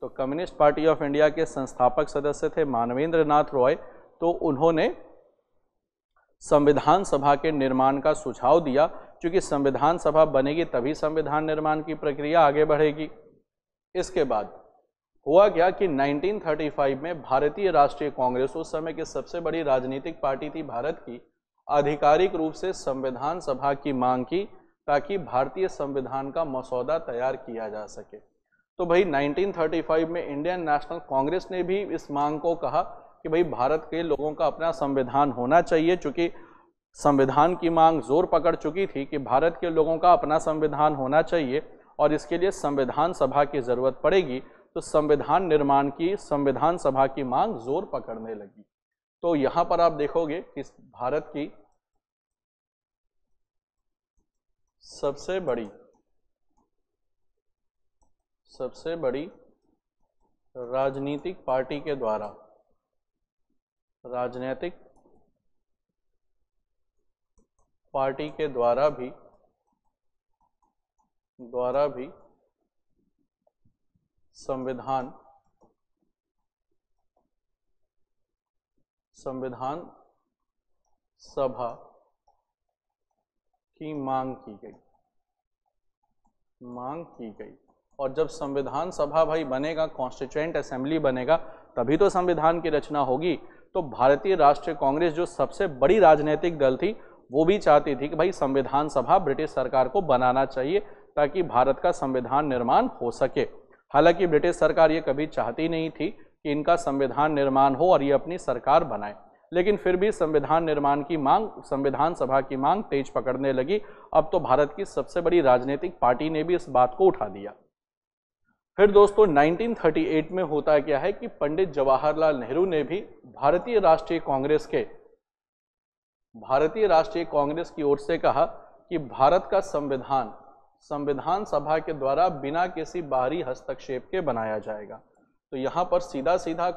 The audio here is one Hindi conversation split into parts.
तो कम्युनिस्ट पार्टी ऑफ इंडिया के संस्थापक सदस्य थे मानवेंद्र नाथ रॉय। तो उन्होंने संविधान सभा के निर्माण का सुझाव दिया, क्योंकि संविधान सभा बनेगी तभी संविधान निर्माण की प्रक्रिया आगे बढ़ेगी। इसके बाद हुआ क्या कि 1935 में भारतीय राष्ट्रीय कांग्रेस, उस समय की सबसे बड़ी राजनीतिक पार्टी थी भारत की, आधिकारिक रूप से संविधान सभा की मांग की ताकि भारतीय संविधान का मसौदा तैयार किया जा सके। तो भाई 1935 में इंडियन नेशनल कांग्रेस ने भी इस मांग को कहा कि भाई भारत के लोगों का अपना संविधान होना चाहिए, चूंकि संविधान की मांग जोर पकड़ चुकी थी कि भारत के लोगों का अपना संविधान होना चाहिए और इसके लिए संविधान सभा की जरूरत पड़ेगी। तो संविधान निर्माण की संविधान सभा की मांग जोर पकड़ने लगी। तो यहां पर आप देखोगे कि भारत की सबसे बड़ी राजनीतिक पार्टी के द्वारा भी संविधान सभा की मांग की गई। और जब संविधान सभा भाई बनेगा, कॉन्स्टिट्यूएंट असेंबली बनेगा, तभी तो संविधान की रचना होगी। तो भारतीय राष्ट्रीय कांग्रेस जो सबसे बड़ी राजनीतिक दल थी, वो भी चाहती थी कि भाई संविधान सभा ब्रिटिश सरकार को बनाना चाहिए ताकि भारत का संविधान निर्माण हो सके। हालांकि ब्रिटिश सरकार ये कभी चाहती नहीं थी कि इनका संविधान निर्माण हो और ये अपनी सरकार बनाए, लेकिन फिर भी संविधान निर्माण की मांग, संविधान सभा की मांग तेज पकड़ने लगी। अब तो भारत की सबसे बड़ी राजनीतिक पार्टी ने भी इस बात को उठा दिया। फिर दोस्तों 1938 में होता क्या है कि पंडित जवाहरलाल नेहरू ने भी भारतीय राष्ट्रीय कांग्रेस की ओर से कहा कि भारत का संविधान सभा के द्वारा बिना किसी बाहरी हस्तक्षेप के बनाया जाएगा। तो यहाँ पर सीधा सीधा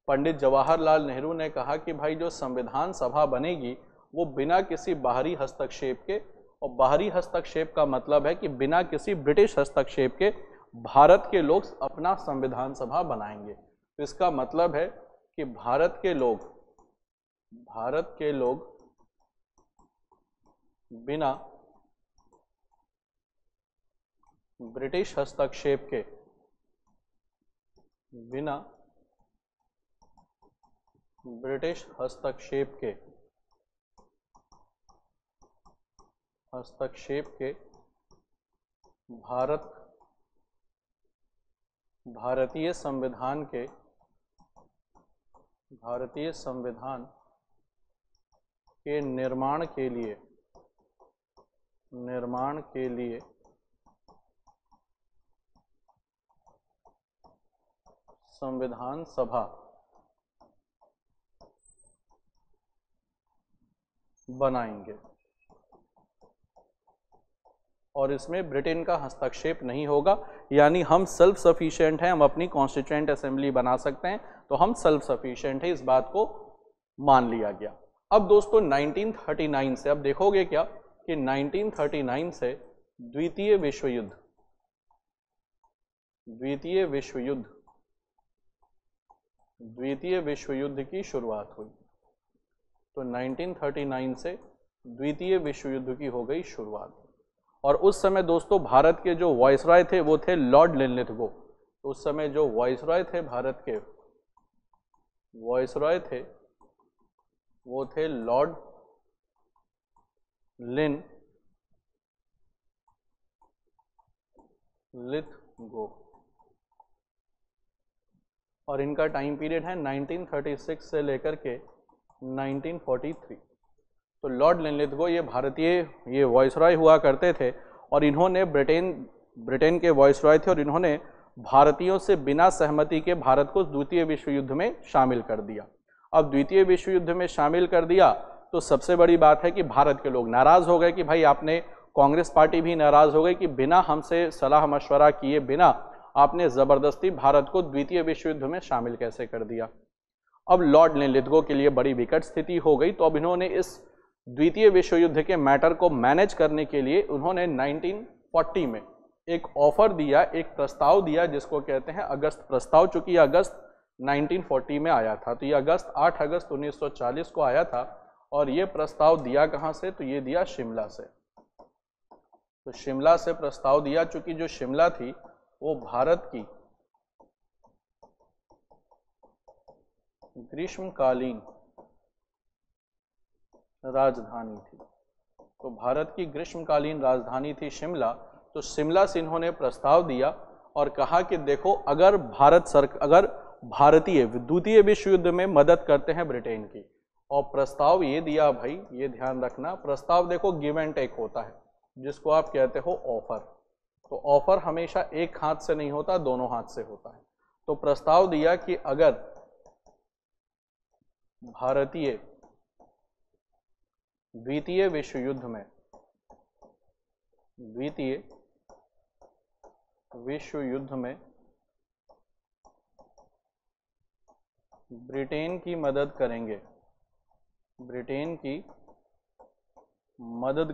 पंडित जवाहरलाल नेहरू ने कहा कि भाई जो संविधान सभा बनेगी वो बिना किसी बाहरी हस्तक्षेप के, और बाहरी हस्तक्षेप का मतलब है कि बिना किसी ब्रिटिश हस्तक्षेप के भारत के लोग अपना संविधान सभा बनाएंगे। तो इसका मतलब है कि भारत के लोग बिना ब्रिटिश हस्तक्षेप के भारतीय संविधान के निर्माण के लिए संविधान सभा बनाएंगे और इसमें ब्रिटेन का हस्तक्षेप नहीं होगा। यानी हम सेल्फ सफिशिएंट हैं, हम अपनी कॉन्स्टिट्यूएंट असेंबली बना सकते हैं, तो हम सेल्फ सफिशिएंट हैं, इस बात को मान लिया गया। अब दोस्तों 1939 से, अब देखोगे क्या कि 1939 से द्वितीय विश्व युद्ध की शुरुआत हुई। तो 1939 से द्वितीय विश्व युद्ध की हो गई शुरुआत। और उस समय दोस्तों भारत के जो वायसराय थे वो थे लॉर्ड लिनलिथगो। तो उस समय जो वायसराय थे भारत के, वायसराय थे वो थे लॉर्ड लिनलिथगो, और इनका टाइम पीरियड है 1936 से लेकर के 1943। तो लॉर्ड लिनलिथगो ये वायसराय हुआ करते थे और इन्होंने ब्रिटेन के वायसराय थे और इन्होंने भारतीयों से बिना सहमति के भारत को द्वितीय विश्व युद्ध में शामिल कर दिया। अब द्वितीय विश्व युद्ध में शामिल कर दिया तो सबसे बड़ी बात है कि भारत के लोग नाराज हो गए कि भाई आपने, कांग्रेस पार्टी भी नाराज हो गई कि बिना हमसे सलाह मशवरा किए बिना आपने जबरदस्ती भारत को द्वितीय विश्व युद्ध में शामिल कैसे कर दिया। अब लॉर्ड लिनलिथगो के लिए बड़ी विकट स्थिति हो गई। तो अब इन्होंने इस द्वितीय विश्व युद्ध के मैटर को मैनेज करने के लिए उन्होंने 1940 में एक ऑफर दिया, एक प्रस्ताव दिया जिसको कहते हैं अगस्त प्रस्ताव, चूंकि अगस्त 1940 में आया था, तो ये 8 अगस्त 1940 को आया था। और ये प्रस्ताव दिया कहाँ से, तो ये दिया शिमला से। तो शिमला से प्रस्ताव दिया, चूंकि जो शिमला थी वो भारत की ग्रीष्मकालीन राजधानी थी। तो भारत की ग्रीष्मकालीन राजधानी थी शिमला। तो शिमला से इन्होंने प्रस्ताव दिया और कहा कि देखो, अगर भारतीय द्वितीय विश्व युद्ध में मदद करते हैं ब्रिटेन की, और प्रस्ताव ये दिया भाई, ये ध्यान रखना, प्रस्ताव देखो गिव एंड टेक होता है, जिसको आप कहते हो ऑफर। तो ऑफर हमेशा एक हाथ से नहीं होता, दोनों हाथ से होता है। तो प्रस्ताव दिया कि अगर भारतीय द्वितीय विश्व युद्ध में ब्रिटेन की मदद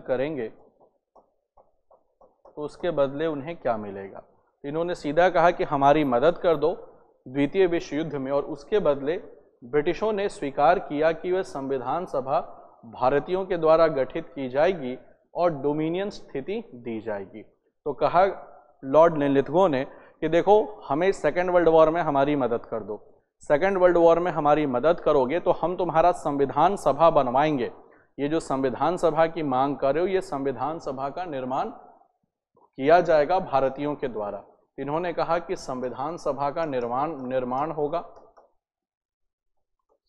करेंगे, तो उसके बदले उन्हें क्या मिलेगा। इन्होंने सीधा कहा कि हमारी मदद कर दो द्वितीय विश्व युद्ध में, और उसके बदले ब्रिटिशों ने स्वीकार किया कि वह संविधान सभा भारतीयों के द्वारा गठित की जाएगी और डोमिनियन स्थिति दी जाएगी। तो कहा लॉर्ड लिनलिथगो ने कि देखो, हमें सेकेंड वर्ल्ड वॉर में हमारी मदद कर दो, सेकेंड वर्ल्ड वॉर में हमारी मदद करोगे तो हम तुम्हारा संविधान सभा बनवाएंगे। ये जो संविधान सभा की मांग कर रहे हो, ये संविधान सभा का निर्माण किया जाएगा भारतीयों के द्वारा। इन्होंने कहा कि संविधान सभा का निर्माण होगा,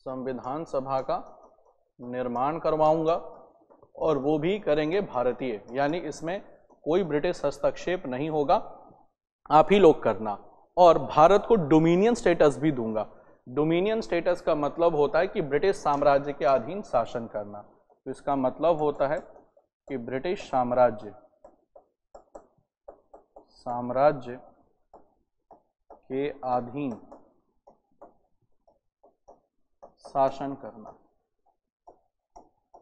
संविधान सभा का निर्माण करवाऊंगा, और वो भी करेंगे भारतीय, यानी इसमें कोई ब्रिटिश हस्तक्षेप नहीं होगा, आप ही लोग करना। और भारत को डोमिनियन स्टेटस भी दूंगा। डोमिनियन स्टेटस का मतलब होता है कि ब्रिटिश साम्राज्य के अधीन शासन करना। तो इसका मतलब होता है कि ब्रिटिश साम्राज्य के अधीन शासन करना।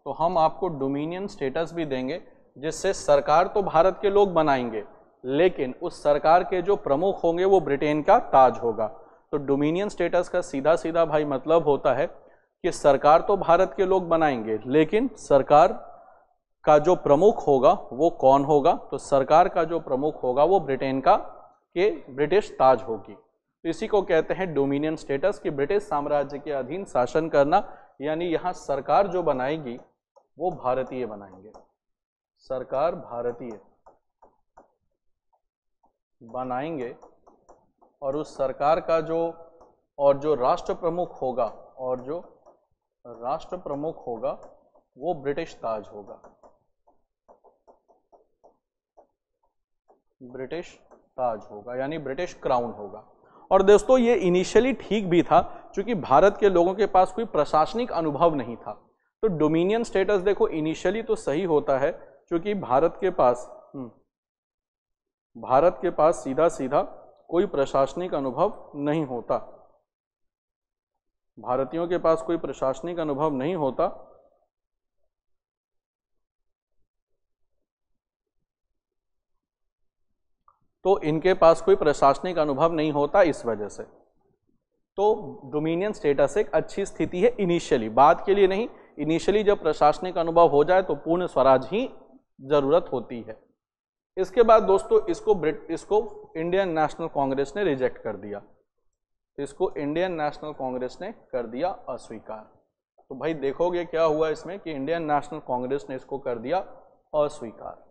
तो हम आपको डोमिनियन स्टेटस भी देंगे, जिससे सरकार तो भारत के लोग बनाएंगे, लेकिन उस सरकार के जो प्रमुख होंगे वो ब्रिटेन का ताज होगा। तो डोमिनियन स्टेटस का सीधा सीधा भाई मतलब होता है कि सरकार तो भारत के लोग बनाएंगे, लेकिन सरकार का जो प्रमुख होगा वो कौन होगा, तो सरकार का जो प्रमुख होगा वो ब्रिटिश ताज होगी। तो इसी को कहते हैं डोमिनियन स्टेटस, कि ब्रिटिश साम्राज्य के अधीन शासन करना, यानी यहाँ सरकार जो बनाएगी वो भारतीय बनाएंगे, सरकार भारतीय बनाएंगे, और उस सरकार का जो राष्ट्र प्रमुख होगा वो ब्रिटिश ताज होगा, यानी ब्रिटिश क्राउन होगा। और दोस्तों, ये इनिशियली ठीक भी था, क्योंकि भारत के लोगों के पास कोई प्रशासनिक अनुभव नहीं था। तो डोमिनियन स्टेटस देखो इनिशियली तो सही होता है, क्योंकि भारत के पास सीधा सीधा कोई प्रशासनिक अनुभव नहीं होता, भारतीयों के पास कोई प्रशासनिक अनुभव नहीं होता। तो इनके पास कोई प्रशासनिक अनुभव नहीं होता, इस वजह से तो डोमिनियन स्टेटस एक अच्छी स्थिति है इनिशियली, बाद के लिए नहीं। इनिशियली जब प्रशासनिक अनुभव हो जाए तो पूर्ण स्वराज ही जरूरत होती है। इसके बाद दोस्तों इसको इंडियन नेशनल कांग्रेस ने रिजेक्ट कर दिया, इसको इंडियन नेशनल कांग्रेस ने कर दिया अस्वीकार। तो भाई देखोगे क्या हुआ इसमें कि इंडियन नेशनल कांग्रेस ने इसको कर दिया अस्वीकार।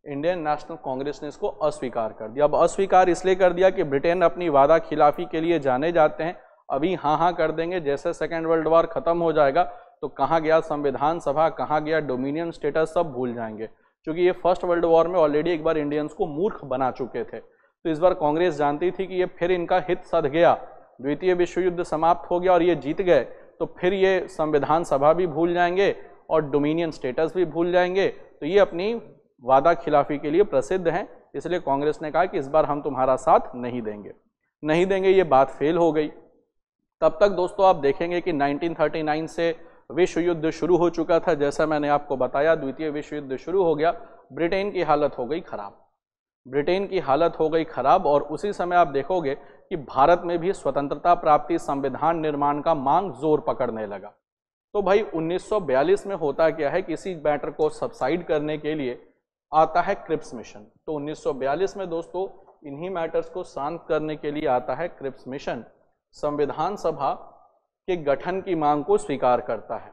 इंडियन नेशनल कांग्रेस ने इसको अस्वीकार कर दिया। अब अस्वीकार इसलिए कर दिया कि ब्रिटेन अपनी वादा खिलाफी के लिए जाने जाते हैं, अभी हाँ कर देंगे, जैसे सेकेंड वर्ल्ड वॉर खत्म हो जाएगा तो कहाँ गया संविधान सभा, कहाँ गया डोमिनियन स्टेटस, सब भूल जाएंगे। क्योंकि ये फर्स्ट वर्ल्ड वॉर में ऑलरेडी एक बार इंडियंस को मूर्ख बना चुके थे। तो इस बार कांग्रेस जानती थी कि ये फिर इनका हित सध गया, द्वितीय विश्व युद्ध समाप्त हो गया और ये जीत गए, तो फिर ये संविधान सभा भी भूल जाएंगे और डोमिनियन स्टेटस भी भूल जाएंगे। तो ये अपनी वादा खिलाफी के लिए प्रसिद्ध हैं, इसलिए कांग्रेस ने कहा कि इस बार हम तुम्हारा साथ नहीं देंगे। ये बात फेल हो गई। तब तक दोस्तों आप देखेंगे कि 1939 से विश्व युद्ध शुरू हो चुका था, जैसा मैंने आपको बताया द्वितीय विश्व युद्ध शुरू हो गया, ब्रिटेन की हालत हो गई खराब, ब्रिटेन की हालत हो गई खराब। और उसी समय आप देखोगे कि भारत में भी स्वतंत्रता प्राप्ति, संविधान निर्माण का मांग जोर पकड़ने लगा। तो भाई 1942 में होता क्या है, किसी मैटर को सबसाइड करने के लिए आता है क्रिप्स मिशन। तो 1942 में दोस्तों इन्हीं मैटर्स को शांत करने के लिए आता है क्रिप्स मिशन, संविधान सभा के गठन की मांग को स्वीकार करता है।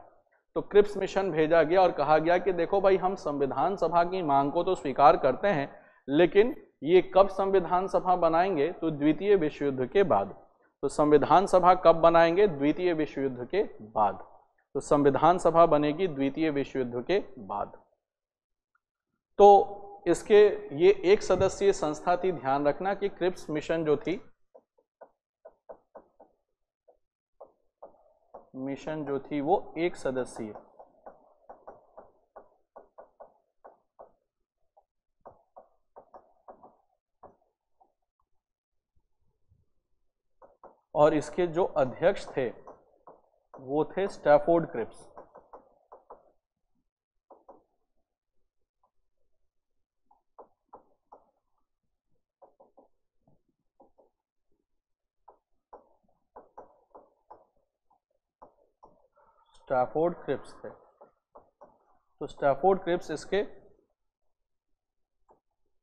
तो क्रिप्स मिशन भेजा गया और कहा गया कि देखो भाई, हम संविधान सभा की मांग को तो स्वीकार करते हैं, लेकिन ये कब संविधान सभा बनाएंगे, तो द्वितीय विश्व युद्ध के बाद। तो संविधान सभा कब बनाएंगे, द्वितीय विश्व युद्ध के बाद। तो संविधान सभा बनेगी द्वितीय विश्व युद्ध के बाद। तो इसके ये एक सदस्यीय संस्था थी, ध्यान रखना कि क्रिप्स मिशन जो थी, मिशन जो थी वो एक सदस्यीय, और इसके जो अध्यक्ष थे वो थे स्टैफोर्ड क्रिप्स। स्टैफोर्ड क्रिप्स थे। तो स्टैफोर्ड क्रिप्स इसके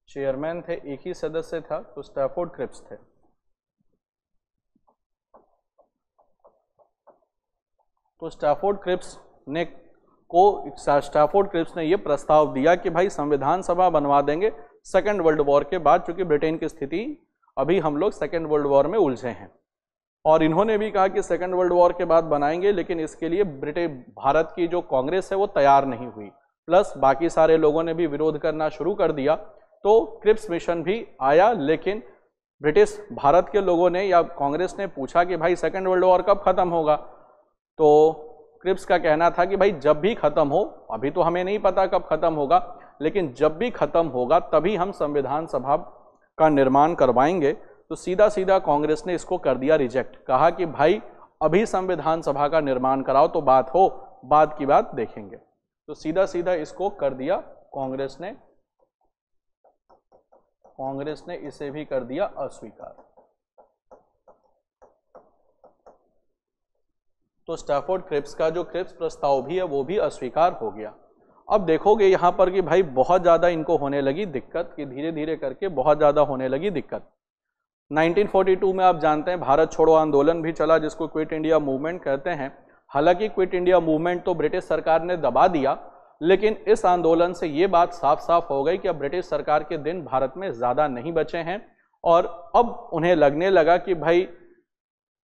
चेयरमैन थे, एक ही सदस्य था, तो स्टैफोर्ड क्रिप्स थे। तो स्टैफोर्ड क्रिप्स ने यह प्रस्ताव दिया कि भाई संविधान सभा बनवा देंगे सेकेंड वर्ल्ड वॉर के बाद, चूंकि ब्रिटेन की स्थिति अभी हम लोग सेकेंड वर्ल्ड वॉर में उलझे हैं। और इन्होंने भी कहा कि सेकेंड वर्ल्ड वॉर के बाद बनाएंगे, लेकिन इसके लिए भारत की जो कांग्रेस है वो तैयार नहीं हुई, प्लस बाकी सारे लोगों ने भी विरोध करना शुरू कर दिया। तो क्रिप्स मिशन भी आया, लेकिन ब्रिटिश भारत के लोगों ने या कांग्रेस ने पूछा कि भाई सेकेंड वर्ल्ड वॉर कब खत्म होगा। तो क्रिप्स का कहना था कि भाई जब भी खत्म हो, अभी तो हमें नहीं पता कब खत्म होगा, लेकिन जब भी खत्म होगा तभी हम संविधान सभा का निर्माण करवाएंगे। तो सीधा सीधा कांग्रेस ने इसको कर दिया रिजेक्ट, कहा कि भाई अभी संविधान सभा का निर्माण कराओ तो बात हो, बाद की बात देखेंगे। तो सीधा सीधा इसको कर दिया कांग्रेस ने इसे भी कर दिया अस्वीकार। तो स्टैफोर्ड क्रिप्स का जो क्रिप्स प्रस्ताव भी है वो भी अस्वीकार हो गया। अब देखोगे यहां पर कि भाई बहुत ज्यादा इनको होने लगी दिक्कत, कि धीरे धीरे करके बहुत ज्यादा होने लगी दिक्कत। 1942 में आप जानते हैं भारत छोड़ो आंदोलन भी चला, जिसको क्विट इंडिया मूवमेंट कहते हैं। हालांकि क्विट इंडिया मूवमेंट तो ब्रिटिश सरकार ने दबा दिया, लेकिन इस आंदोलन से ये बात साफ साफ हो गई कि अब ब्रिटिश सरकार के दिन भारत में ज़्यादा नहीं बचे हैं। और अब उन्हें लगने लगा कि भाई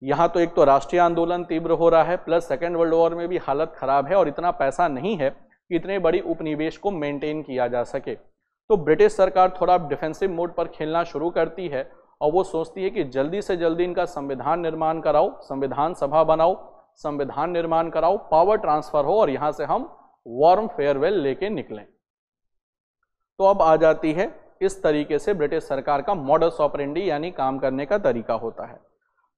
यहाँ तो एक तो राष्ट्रीय आंदोलन तीव्र हो रहा है, प्लस सेकेंड वर्ल्ड वॉर में भी हालत खराब है, और इतना पैसा नहीं है कि इतने बड़ी उपनिवेश को मेंटेन किया जा सके। तो ब्रिटिश सरकार थोड़ा डिफेंसिव मोड पर खेलना शुरू करती है, और वो सोचती है कि जल्दी से जल्दी इनका संविधान निर्माण कराओ, संविधान सभा बनाओ, संविधान निर्माण कराओ, पावर ट्रांसफर हो, और यहाँ से हम वार्म फेयरवेल लेके निकलें। तो अब आ जाती है इस तरीके से ब्रिटिश सरकार का मॉडस ऑपरेंडी, यानी काम करने का तरीका होता है।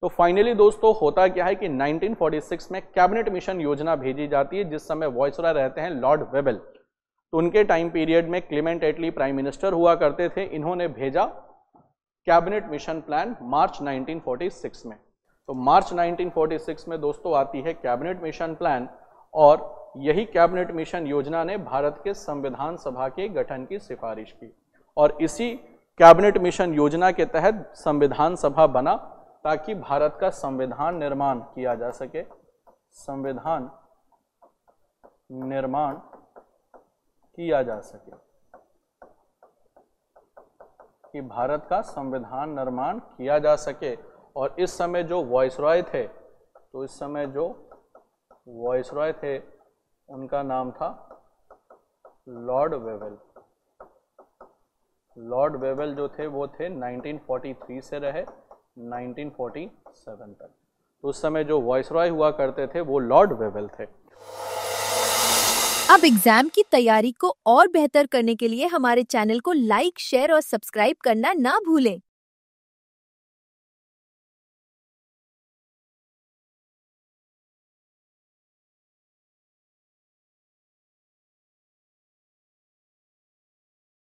तो फाइनली दोस्तों होता क्या है कि 1946 में कैबिनेट मिशन योजना भेजी जाती है, जिस समय वायसरॉय रहते हैं लॉर्ड वेबल। तो उनके टाइम पीरियड में क्लेमेंट एटली प्राइम मिनिस्टर हुआ करते थे। इन्होंने भेजा कैबिनेट मिशन प्लान मार्च 1946 में। तो मार्च 1946 में दोस्तों आती है कैबिनेट मिशन प्लान, और यही कैबिनेट मिशन योजना ने भारत के संविधान सभा के गठन की सिफारिश की। और इसी कैबिनेट मिशन योजना के तहत संविधान सभा बना, ताकि भारत का संविधान निर्माण किया जा सके, संविधान निर्माण किया जा सके, कि भारत का संविधान निर्माण किया जा सके। और इस समय जो वायसरॉय थे, तो इस समय जो वायसरॉय थे उनका नाम था लॉर्ड वेवेल। लॉर्ड वेवेल जो थे वो थे 1943 से रहे 1947 तक। तो उस समय जो वायसरॉय हुआ करते थे वो लॉर्ड वेवेल थे। अब एग्जाम की तैयारी को और बेहतर करने के लिए हमारे चैनल को लाइक, शेयर और सब्सक्राइब करना ना भूलें।